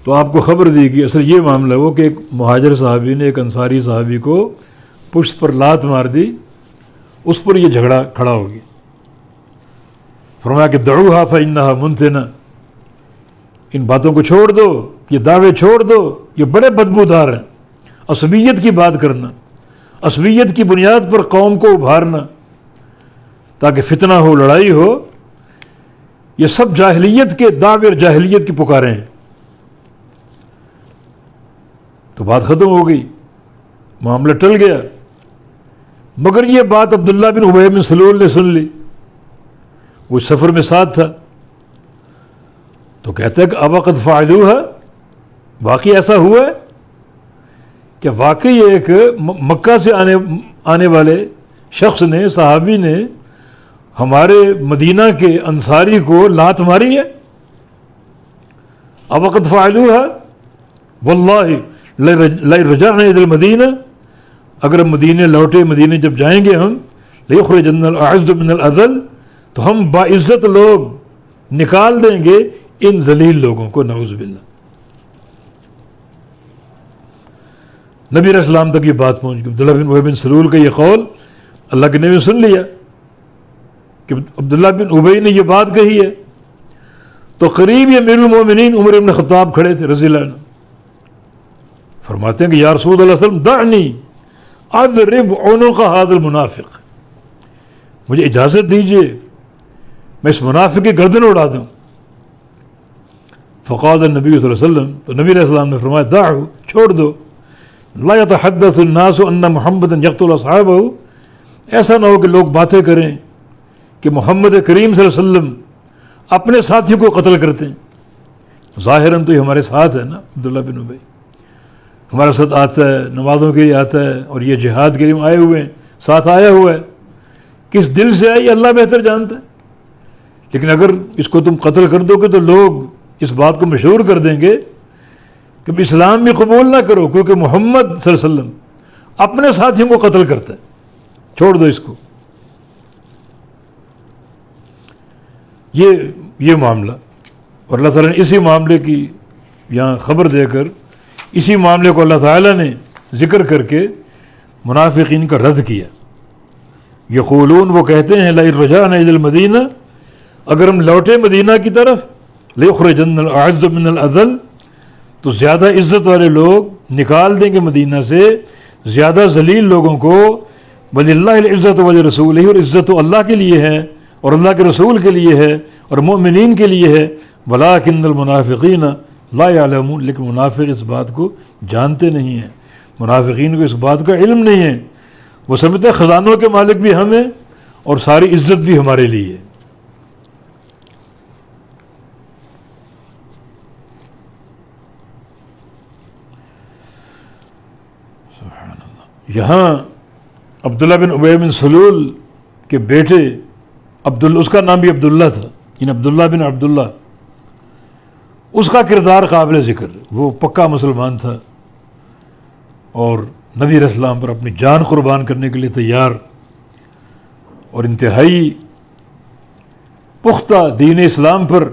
تو آپ کو خبر دی کہ اصل یہ معاملہ وہ کہ ایک مہاجر صحابی نے ایک انصاری صحابی کو پشت پر لات مار دی، اس پر یہ جھگڑا کھڑا ہو گیا۔ فرمایا کہ دعوہا فإنہا منتنہ، ان باتوں کو چھوڑ دو، یہ دعوے چھوڑ دو، یہ بڑے بدبودار ہیں۔ عصبیت کی بات کرنا، عصبیت کی بنیاد پر قوم کو ابھارنا تاکہ فتنہ ہو، لڑائی ہو، یہ سب جاہلیت کے دعوے اور جاہلیت کی پکاریں ہیں۔ تو بات ختم ہو گئی، معاملہ ٹل گیا، مگر یہ بات عبداللہ بن ابی بن سلول نے سن لی، وہ سفر میں ساتھ تھا، تو کہتا ہے کہ اوقد فعلوها، واقعی ایسا ہوا ہے کہ واقعی ایک مکہ سے آنے والے شخص نے، صحابی نے ہمارے مدینہ کے انصاری کو لات ماری ہے؟ اوقد فعلوها واللہ لئن رجعنا الى المدینہ، اگر ہم مدینے لوٹے، مدینے جب جائیں گے ہم، لیخرجن الاعز من الاذل، تو ہم باعزت لوگ نکال دیں گے ان ذلیل لوگوں کو، نعوذ باللہ۔ نبی علیہ السلام تک یہ بات پہنچ گئی، عبداللہ بن ابی بن سلول کا یہ قول اللہ کے نبی سن لیا کہ عبداللہ بن ابی نے یہ بات کہی ہے، تو قریب یہ امیر المومنین عمر بن خطاب کھڑے تھے رضی اللہ عنہ، فرماتے ہیں کہ یا رسول اللہ صلی اللہ علیہ وسلم دعنی اضرب عنق هذا المنافق، مجھے اجازت دیجیے میں اس منافق کی گردن اڑا دوں۔ فقال النبی صلی اللہ علیہ وسلم، تو نبی علیہ السلام نے فرمایا دعو، چھوڑ دو، لا يتحدث الناس ان محمدا يقتل اصحابہ، ایسا نہ ہو کہ لوگ باتیں کریں کہ محمد کریم صلی اللہ علیہ وسلم اپنے ساتھیوں کو قتل کرتے ہیں۔ ظاہراً تو یہ ہمارے ساتھ ہے نا، عبداللہ بن ابی ہمارے ساتھ آتا ہے، نمازوں کے لیے آتا ہے، اور یہ جہاد کے لیے آئے ہوئے ہیں، ساتھ آیا ہوا ہے، کس دل سے آئی اللہ بہتر جانتا ہے، لیکن اگر اس کو تم قتل کر دو گے تو لوگ اس بات کو مشہور کر دیں گے کہ اسلام بھی قبول نہ کرو، کیونکہ محمد صلی اللہ علیہ وسلم اپنے ساتھیوں کو قتل کرتا ہے، چھوڑ دو اس کو۔ یہ معاملہ، اور اللہ تعالیٰ نے اسی معاملے کی یہاں خبر دے کر اسی معاملے کو اللہ تعالیٰ نے ذکر کر کے منافقین کا رد کیا۔ یقولون، وہ کہتے ہیں لئن رجعنا الی المدینہ، اگر ہم لوٹے مدینہ کی طرف، لیخرجن الاعز من الاذل، تو زیادہ عزت والے لوگ نکال دیں گے مدینہ سے زیادہ ذلیل لوگوں کو، وللہ العزت ولرسولہ، اور عزت تو اللہ کے لیے ہے اور اللہ کے رسول کے لیے ہے اور مومنین کے لیے ہے، ولکن المنافقین لا یعلمون، لیکن منافق اس بات کو جانتے نہیں ہیں، منافقین کو اس بات کا علم نہیں ہے، وہ سمجھتے خزانوں کے مالک بھی ہم ہیں اور ساری عزت بھی ہمارے لیے ہے۔ سبحان اللہ۔ یہاں عبداللہ بن ابی بن سلول کے بیٹے اس کا نام بھی عبداللہ تھا، عبداللہ بن عبداللہ، اس کا کردار قابل ذکر، وہ پکا مسلمان تھا اور نبی علیہ السلام پر اپنی جان قربان کرنے کے لیے تیار، اور انتہائی پختہ دین اسلام پر۔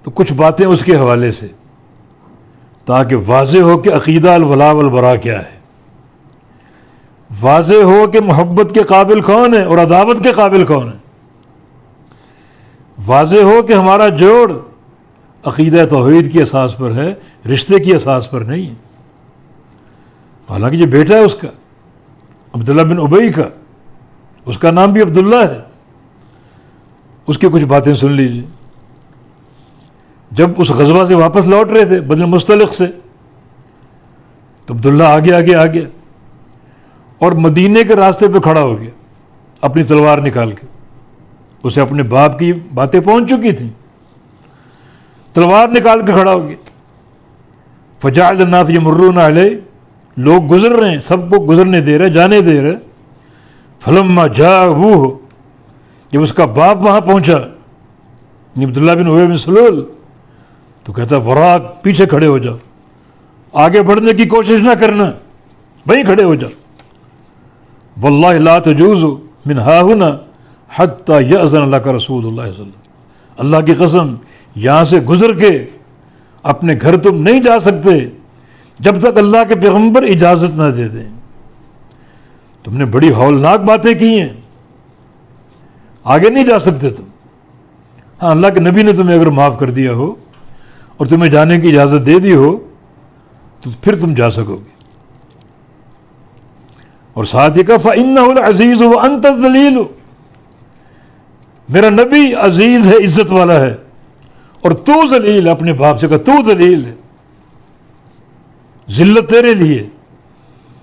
تو کچھ باتیں اس کے حوالے سے تاکہ واضح ہو کہ عقیدہ الولاء والبراء کیا ہے، واضح ہو کہ محبت کے قابل کون ہے اور عداوت کے قابل کون ہے، واضح ہو کہ ہمارا جوڑ عقیدہ توحید کی اساس پر ہے، رشتے کی اساس پر نہیں ہے۔ حالانکہ یہ بیٹا ہے اس کا، عبداللہ بن ابی کا، اس کا نام بھی عبداللہ ہے۔ اس کی کچھ باتیں سن لیجیے۔ جب اس غزوہ سے واپس لوٹ رہے تھے بنی المصطلق سے، تو عبداللہ آگے اور مدینے کے راستے پہ کھڑا ہو گیا اپنی تلوار نکال کے، اسے اپنے باپ کی باتیں پہنچ چکی تھیں، تلوار نکال کے کھڑا ہو گیا۔ فجعل الناس یمرون علیہ، لوگ گزر رہے ہیں، سب کو گزرنے دے رہے، جانے دے رہے۔ فلما جاء ابوہ، جب اس کا باپ وہاں پہنچا، عبداللہ بن ابی بن سلول، تو کہتا وراک، پیچھے کھڑے ہو جاؤ، آگے بڑھنے کی کوشش نہ کرنا، وہیں کھڑے ہو جاؤ۔ واللہ لا تجوز من ہاہنا حتی یأذن لک رسول اللہ صلی اللہ علیہ وسلم، اللہ کی قسم یہاں سے گزر کے اپنے گھر تم نہیں جا سکتے جب تک اللہ کے پیغمبر اجازت نہ دے دیں۔ تم نے بڑی ہولناک باتیں کی ہیں، آگے نہیں جا سکتے تم۔ ہاں اللہ کے نبی نے تمہیں اگر معاف کر دیا ہو اور تمہیں جانے کی اجازت دے دی ہو تو پھر تم جا سکو گے۔ اور ساتھ ہی کہا فَإِنَّهُ الْعَزِيزُ وَأَنْتَ الذَّلِيلُ، میرا نبی عزیز ہے، عزت والا ہے، اور تو ذلیل، اپنے باپ سے کہا تو ذلیل ہے، ذلت تیرے لیے،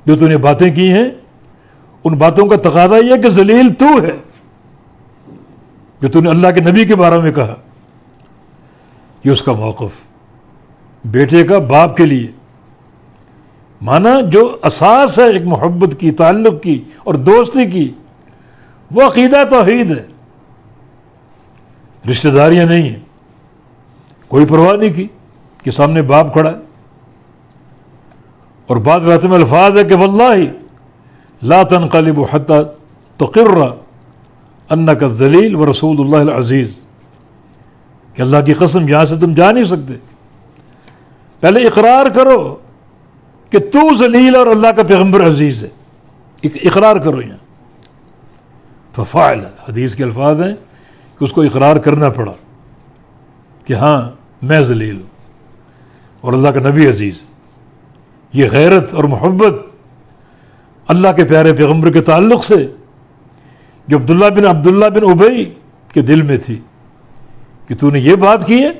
جو تو نے باتیں کی ہیں ان باتوں کا تقاضا یہ ہے کہ ذلیل تو ہے، جو تو نے اللہ کے نبی کے بارے میں کہا۔ یہ اس کا موقف بیٹے کا باپ کے لیے، مانا جو اساس ہے ایک محبت کی، تعلق کی اور دوستی کی، وہ عقیدہ توحید ہے، رشتہ داریاں نہیں ہیں۔ کوئی پرواہ نہیں کی کہ سامنے باپ کھڑا ہے۔ اور بعض روایتوں میں الفاظ ہے کہ واللہ لا تنقلب حتی تقر انک الذلیل ورسول اللہ العزیز، کہ اللہ کی قسم یہاں سے تم جا نہیں سکتے، پہلے اقرار کرو کہ تو ذلیل اور اللہ کا پیغمبر عزیز ہے، اقرار کرو یہاں۔ ففعل، حدیث کے الفاظ ہیں کہ اس کو اقرار کرنا پڑا کہ ہاں میں ذلیل ہوں اور اللہ کا نبی عزیز ہے۔ یہ غیرت اور محبت اللہ کے پیارے پیغمبر کے تعلق سے جو عبداللہ بن ابی کے دل میں تھی کہ تو نے یہ بات کی ہے،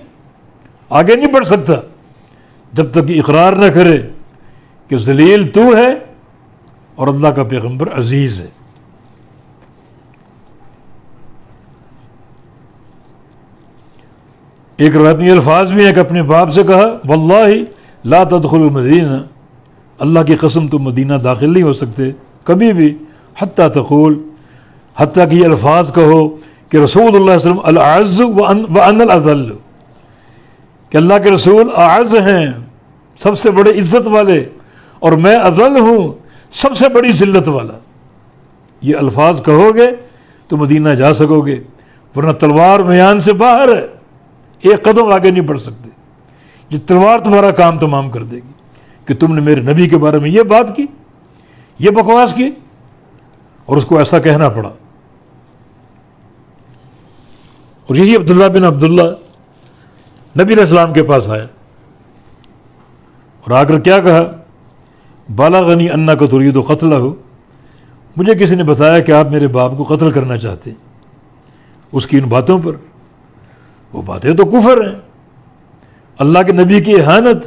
آگے نہیں بڑھ سکتا جب تک کہ اقرار نہ کرے کہ ذلیل تو ہے اور اللہ کا پیغمبر عزیز ہے۔ ایک روایت میں یہ الفاظ بھی ہیں کہ اپنے باپ سے کہا واللہ لا تدخل المدینہ، اللہ کی قسم تم مدینہ داخل نہیں ہو سکتے کبھی بھی، حتیٰ تقول، حتیٰ کہ یہ الفاظ کہو کہ رسول اللہ صلی اللہ علیہ وسلم الاعز وانا الاذل، کہ اللہ کے رسول اعز ہیں، سب سے بڑے عزت والے، اور میں اذل ہوں، سب سے بڑی ذلت والا۔ یہ الفاظ کہو گے تو مدینہ جا سکو گے، ورنہ تلوار میان سے باہر ہے، ایک قدم آگے نہیں بڑھ سکتے۔ یہ تلوار تمہارا کام تمام کر دے گی کہ تم نے میرے نبی کے بارے میں یہ بات کی، یہ بکواس کی، اور اس کو ایسا کہنا پڑا۔ اور یہی عبداللہ بن عبداللہ نبی علیہ السلام کے پاس آیا اور آ کر کیا کہا، بالغنی انک ترید قتلہ، مجھے کسی نے بتایا کہ آپ میرے باپ کو قتل کرنا چاہتے ہیں، اس کی ان باتوں پر۔ وہ باتیں تو کفر ہیں، اللہ کے نبی کی اہانت،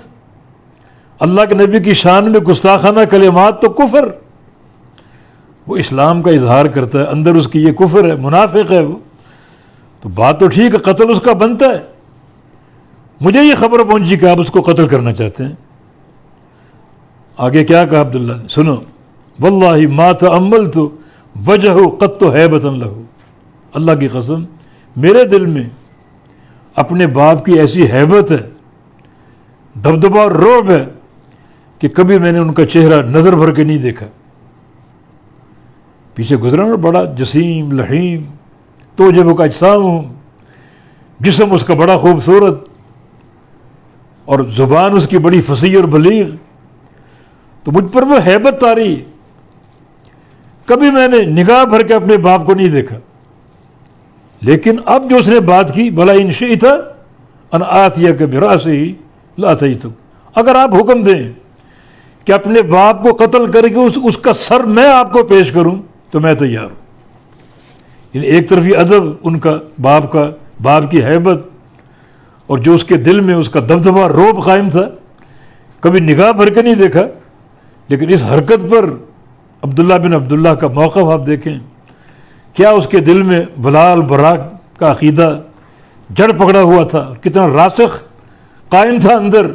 اللہ کے نبی کی شان میں گستاخانہ کلمات تو کفر۔ وہ اسلام کا اظہار کرتا ہے، اندر اس کی یہ کفر ہے، منافق ہے وہ، تو بات تو ٹھیک ہے، قتل اس کا بنتا ہے۔ مجھے یہ خبر پہنچی کہ آپ اس کو قتل کرنا چاہتے ہیں۔ آگے کیا کہا عبداللہ نے، سنو، واللہ ما تأملت وجہ قط ہیبۃ لہ، اللہ کی قسم میرے دل میں اپنے باپ کی ایسی ہیبت ہے، دبدبہ اور رعب ہے کہ کبھی میں نے ان کا چہرہ نظر بھر کے نہیں دیکھا۔ پیچھے گزرا نا، بڑا جسیم لحیم توجب کا اجسام ہوں، جسم اس کا بڑا خوبصورت اور زبان اس کی بڑی فصیح اور بلیغ، تو مجھ پر وہ ہیبت طاری، کبھی میں نے نگاہ بھر کے اپنے باپ کو نہیں دیکھا۔ لیکن اب جو اس نے بات کی، بھلا ان شئت ان آتیک برأسہ لأتیتک، اگر آپ حکم دیں کہ اپنے باپ کو قتل کر کے اس کا سر میں آپ کو پیش کروں تو میں تیار ہوں۔ یعنی ایک طرف یہ ادب ان کا باپ کی ہیبت، اور جو اس کے دل میں اس کا دبدبہ روب قائم تھا، کبھی نگاہ بھر کے نہیں دیکھا۔ لیکن اس حرکت پر عبداللہ بن عبداللہ کا موقف آپ دیکھیں، کیا اس کے دل میں ولال براق کا عقیدہ جڑ پکڑا ہوا تھا، کتنا راسخ قائم تھا اندر،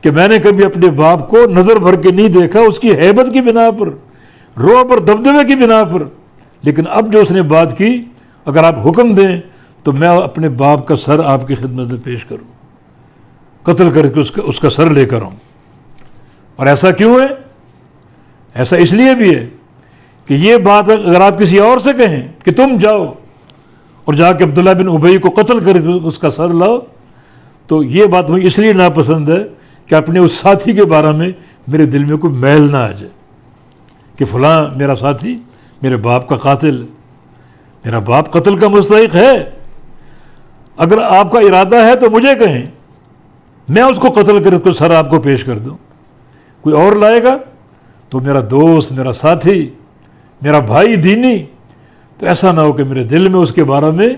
کہ میں نے کبھی اپنے باپ کو نظر بھر کے نہیں دیکھا، اس کی ہیبت کی بنا پر، رعب اور دبدبے کی بنا پر۔ لیکن اب جو اس نے بات کی، اگر آپ حکم دیں تو میں اپنے باپ کا سر آپ کی خدمت میں پیش کروں، قتل کر کے اس کا سر لے کر آؤں۔ اور ایسا کیوں ہے؟ ایسا اس لیے بھی ہے کہ یہ بات اگر آپ کسی اور سے کہیں کہ تم جاؤ اور جا کے عبداللہ بن ابی کو قتل کر اس کا سر لاؤ، تو یہ بات مجھے اس لیے ناپسند ہے کہ اپنے اس ساتھی کے بارے میں میرے دل میں کوئی میل نہ آ جائے کہ فلاں میرا ساتھی میرے باپ کا قاتل ہے، میرا باپ قتل کا مستحق ہے۔ اگر آپ کا ارادہ ہے تو مجھے کہیں، میں اس کو قتل کر کے سر آپ کو پیش کر دوں۔ کوئی اور لائے گا تو میرا دوست، میرا ساتھی، میرا بھائی دینی، تو ایسا نہ ہو کہ میرے دل میں اس کے بارے میں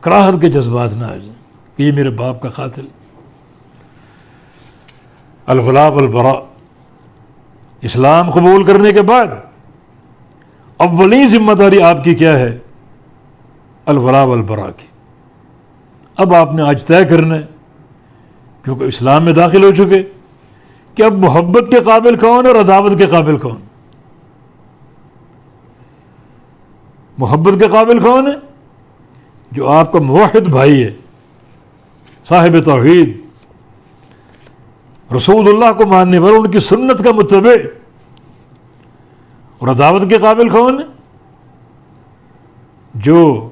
کراہت کے جذبات نہ آ جائیں کہ یہ میرے باپ کا قاتل۔ الولاء والبراء، اسلام قبول کرنے کے بعد اولین ذمہ داری آپ کی کیا ہے؟ الولاء والبراء کی۔ اب آپ نے آج طے کرنا ہے، کیونکہ اسلام میں داخل ہو چکے، کہ اب محبت کے قابل کون ہے اور عداوت کے قابل کون؟ محبت کے قابل کون ہے؟ جو آپ کا موحد بھائی ہے، صاحب توحید، رسول اللہ کو ماننے والا، ان کی سنت کا متبع۔ اور عداوت کے قابل کون ہے؟ جو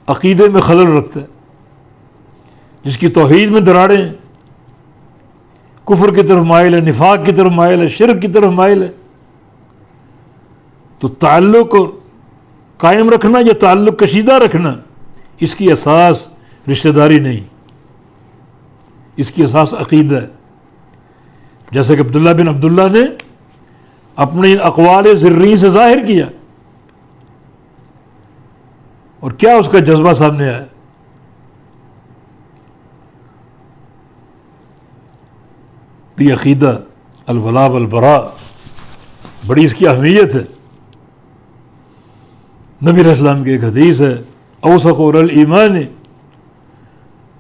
عقیدے میں خلل رکھتا ہے، جس کی توحید میں دراڑیں ہیں، کفر کی طرف مائل ہے، نفاق کی طرف مائل ہے، شرک کی طرف مائل ہے۔ تو تعلق قائم رکھنا یا تعلق کشیدہ رکھنا، اس کی اساس رشتہ داری نہیں، اس کی اساس عقیدہ ہے۔ جیسے کہ عبداللہ بن عبداللہ نے اپنے اقوال ذری سے ظاہر کیا، اور کیا اس کا جذبہ سامنے آیا؟ تو یہ عقیدہ الولاء والبراء بڑی اس کی اہمیت ہے۔ نبی علیہ السلام کی ایک حدیث ہے، اوثق الایمان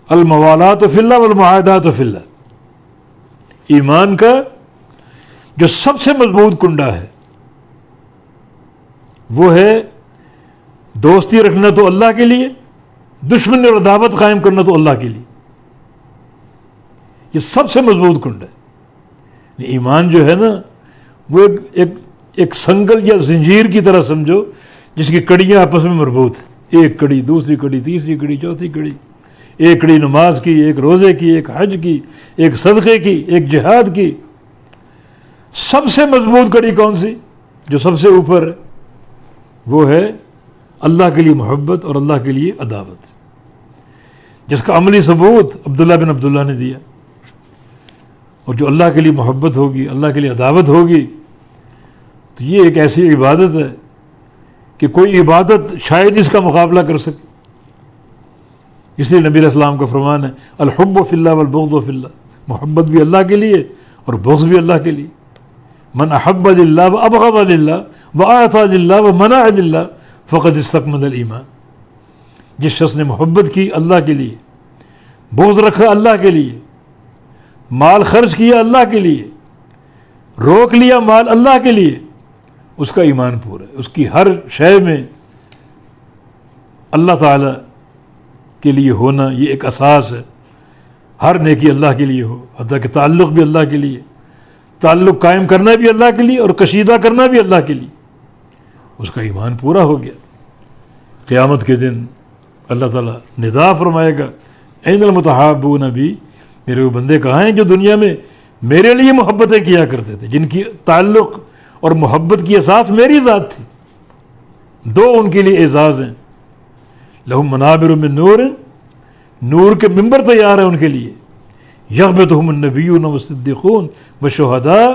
الموالات فی اللہ والمعاہدات فی اللہ۔ ایمان کا جو سب سے مضبوط کنڈا ہے وہ ہے دوستی رکھنا تو اللہ کے لیے، دشمنی اور عداوت قائم کرنا تو اللہ کے لیے۔ یہ سب سے مضبوط کنڈا ہے۔ ایمان جو ہے نا، وہ ایک سنگل یا زنجیر کی طرح سمجھو، جس کی کڑیاں آپس میں مربوط ہیں، ایک کڑی، دوسری کڑی، تیسری کڑی، چوتھی کڑی، ایک کڑی نماز کی، ایک روزے کی، ایک حج کی، ایک صدقے کی، ایک جہاد کی۔ سب سے مضبوط کڑی کون سی؟ جو سب سے اوپر ہے، وہ ہے اللہ کے لیے محبت اور اللہ کے لیے عداوت، جس کا عملی ثبوت عبداللہ بن عبداللہ نے دیا۔ اور جو اللہ کے لیے محبت ہوگی، اللہ کے لیے عداوت ہوگی، تو یہ ایک ایسی عبادت ہے کہ کوئی عبادت شاید اس کا مقابلہ کر سکے۔ اس لیے نبی علیہ السلام کا فرمان ہے، الحب فی اللہ والبغض فی اللہ، محبت بھی اللہ کے لیے اور بغض بھی اللہ کے لیے۔ من احب للہ وابغض للہ واعطى للہ ومنع للہ فقد استکمل الایمان۔ جس شخص نے محبت کی اللہ کے لیے، بغض رکھا اللہ کے لیے، مال خرچ کیا اللہ کے لیے، روک لیا مال اللہ کے لیے، اس کا ایمان پورا ہے۔ اس کی ہر شے میں اللہ تعالیٰ کے لیے ہونا یہ ایک اساس ہے۔ ہر نیکی اللہ کے لیے ہو، حتیٰ کہ تعلق بھی اللہ کے لیے، تعلق قائم کرنا بھی اللہ کے لیے اور کشیدہ کرنا بھی اللہ کے لیے، اس کا ایمان پورا ہو گیا۔ قیامت کے دن اللہ تعالیٰ ندا فرمائے گا، این المتحابون بھی، میرے وہ بندے کہاں ہیں جو دنیا میں میرے لیے محبتیں کیا کرتے تھے، جن کی تعلق اور محبت کی اساس میری ذات تھی۔ دو ان کے لیے اعزاز ہیں، لہم منابر من نور، نور کے ممبر تیار ہیں ان کے لیے، یغبطہم النبیون والصدیقون والشہداء،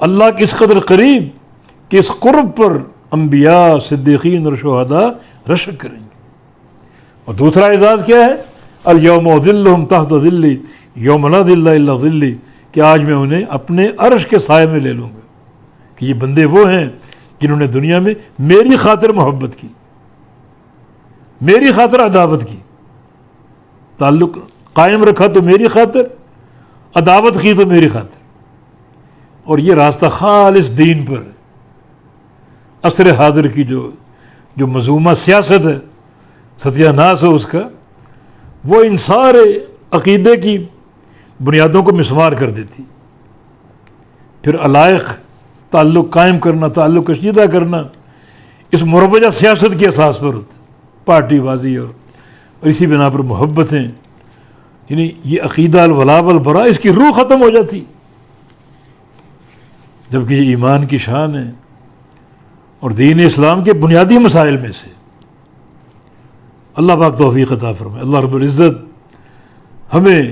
اللہ کے اس قدر قریب کہ اس قرب پر انبیاء، صدیقین اور شہداء رشک کریں گے۔ اور دوسرا اعزاز کیا ہے؟ الیوم اذلہم تحت ظلی یوم لا ظل الا ظلی، کہ آج میں انہیں اپنے عرش کے سائے میں لے لوں گا۔ کہ یہ بندے وہ ہیں جنہوں نے دنیا میں میری خاطر محبت کی، میری خاطر عداوت کی، تعلق قائم رکھا تو میری خاطر، عداوت کی تو میری خاطر۔ اور یہ راستہ خالص دین پر ہے۔ عصر حاضر کی جو مذمومہ سیاست ہے، ستیہ ناس ہے اس کا، وہ ان سارے عقیدے کی بنیادوں کو مسمار کر دیتی۔ پھر علائق تعلق قائم کرنا، تعلق کشیدہ کرنا اس مروجہ سیاست کے اساس پر ہوتا ہے، پارٹی بازی اور اسی بنا پر محبتیں، یعنی یہ عقیدہ الولاء والبراء اس کی روح ختم ہو جاتی، جبکہ یہ ایمان کی شان ہے اور دین اسلام کے بنیادی مسائل میں سے۔ اللہ پاک توفیق عطا فرمائے، اللہ رب العزت ہمیں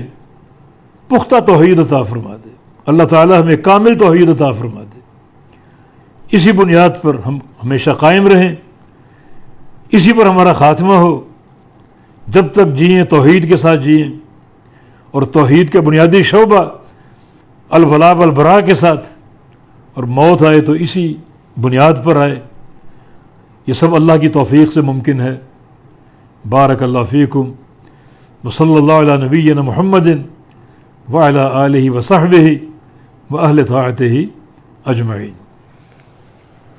پختہ توحید عطا فرما دے، اللہ تعالی ہمیں کامل توحید عطا فرما دے، اسی بنیاد پر ہم ہمیشہ قائم رہیں، اسی پر ہمارا خاتمہ ہو، جب تک جئیں توحید کے ساتھ جئیں، اور توحید کا بنیادی شعبہ الولاء والبراء کے ساتھ، اور موت آئے تو اسی بنیاد پر آئے۔ یہ سب اللہ کی توفیق سے ممکن ہے۔ بارک اللہ فیکم وصلی اللہ علی نبینا محمد وعلی آلہ وصحبہ واہل طاعتہ اجمعین۔